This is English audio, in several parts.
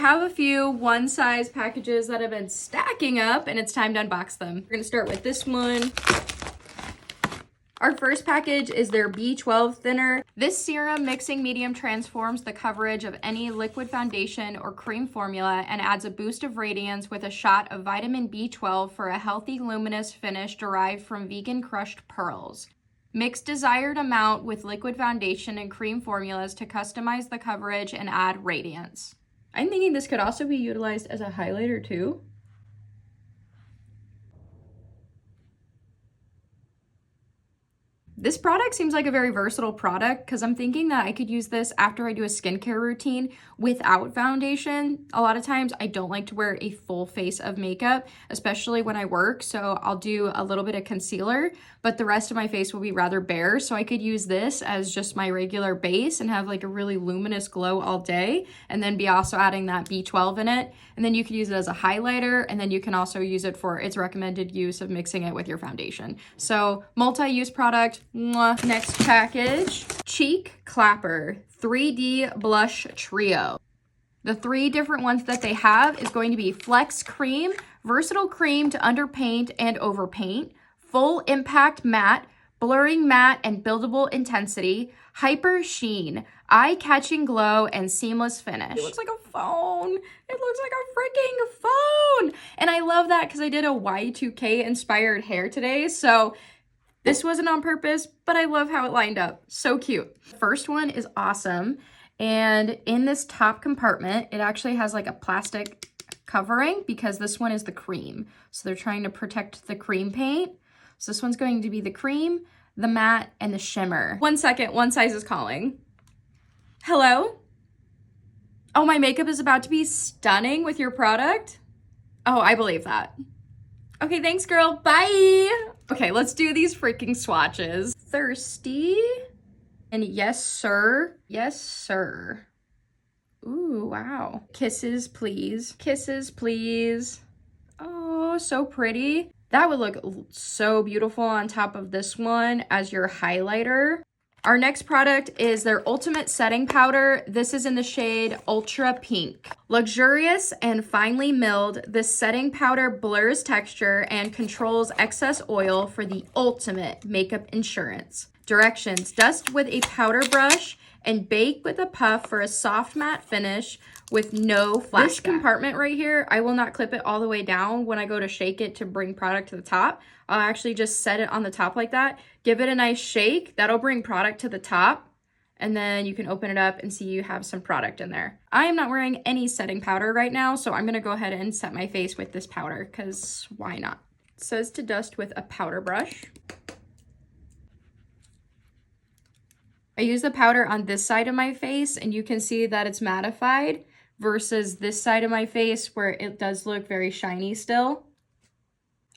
have a few one-size packages that have been stacking up, and it's time to unbox them. We're gonna start with this one. Our first package is their B12 thinner. This serum mixing medium transforms the coverage of any liquid foundation or cream formula and adds a boost of radiance with a shot of vitamin B12 for a healthy, luminous finish derived from vegan crushed pearls. Mix desired amount with liquid foundation and cream formulas to customize the coverage and add radiance. I'm thinking this could also be utilized as a highlighter too. This product seems like a very versatile product because I'm thinking that I could use this after I do a skincare routine without foundation. A lot of times I don't like to wear a full face of makeup, especially when I work. So I'll do a little bit of concealer, but the rest of my face will be rather bare. So I could use this as just my regular base and have like a really luminous glow all day, and then be also adding that B12 in it. And then you could use it as a highlighter, and then you can also use it for its recommended use of mixing it with your foundation. So multi-use product. Mwah. Next package, Cheek Clapper 3D Blush Trio. The 3 different ones that they have is going to be Flex Cream, Versatile Cream to underpaint and overpaint, Full Impact Matte, Blurring Matte and Buildable Intensity, Hyper Sheen, Eye-Catching Glow, and Seamless Finish. It looks like a phone. It looks like a freaking phone. And I love that because I did a Y2K inspired hair today, so this wasn't on purpose, but I love how it lined up. So cute. First one is awesome. And in this top compartment, it actually has like a plastic covering because this one is the cream. So they're trying to protect the cream paint. So this one's going to be the cream, the matte, and the shimmer. 1 second, one size is calling. Hello? Oh, my makeup is about to be stunning with your product? Oh, I believe that. Okay, thanks, girl. Bye. Okay, let's do these freaking swatches. Thirsty. And yes, sir. Yes, sir. Ooh, wow. Kisses, please. Kisses, please. Oh, so pretty. That would look so beautiful on top of this one as your highlighter. Our next product is their Ultimate Setting Powder. This is in the shade Ultra Pink. Luxurious and finely milled, this setting powder blurs texture and controls excess oil for the ultimate makeup insurance. Directions: dust with a powder brush and bake with a puff for a soft matte finish with no flashback. This compartment right here, I will not clip it all the way down when I go to shake it to bring product to the top. I'll actually just set it on the top like that, give it a nice shake. That'll bring product to the top, and then you can open it up and see you have some product in there. I am not wearing any setting powder right now, so I'm gonna go ahead and set my face with this powder because why not? It says to dust with a powder brush. I use the powder on this side of my face, and you can see that it's mattified versus this side of my face where it does look very shiny still.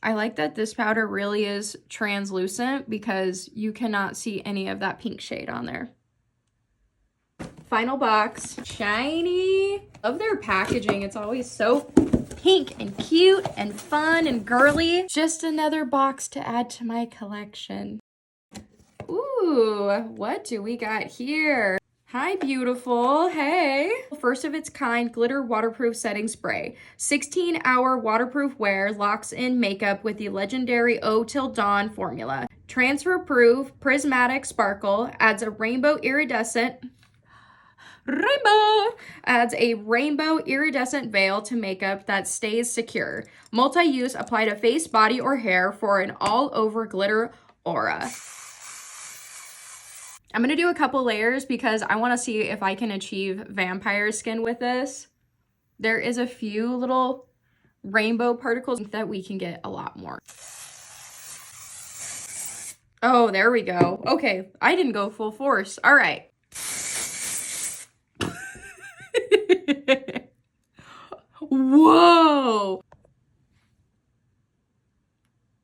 I like that this powder really is translucent because you cannot see any of that pink shade on there. Final box, shiny. Love their packaging. It's always so pink and cute and fun and girly. Just another box to add to my collection. Ooh, what do we got here? Hi, beautiful. Hey. First of its kind glitter waterproof setting spray. 16-hour waterproof wear locks in makeup with the legendary O Till Dawn formula. Transfer proof, prismatic sparkle, adds a rainbow iridescent veil to makeup that stays secure. Multi-use, apply to face, body, or hair for an all-over glitter aura. I'm going to do a couple layers because I want to see if I can achieve vampire skin with this. There is a few little rainbow particles that we can get a lot more. Oh, there we go. Okay, I didn't go full force. All right. Whoa.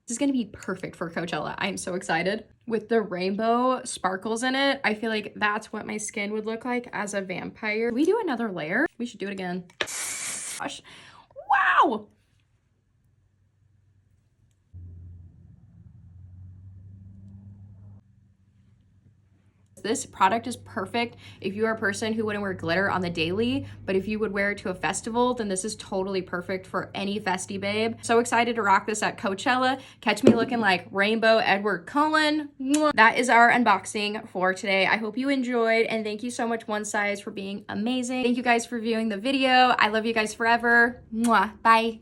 This is going to be perfect for Coachella. I'm so excited. With the rainbow sparkles in it, I feel like that's what my skin would look like as a vampire. Can we do another layer? We should do it again. Gosh. Wow. This product is perfect if you are a person who wouldn't wear glitter on the daily, but if you would wear it to a festival, then this is totally perfect for any festy babe. So excited to rock this at Coachella. Catch me looking like Rainbow Edward Cullen. That is our unboxing for today. I hope you enjoyed, and thank you so much, One Size, for being amazing. Thank you guys for viewing the video. I love you guys forever. Mwah. Bye.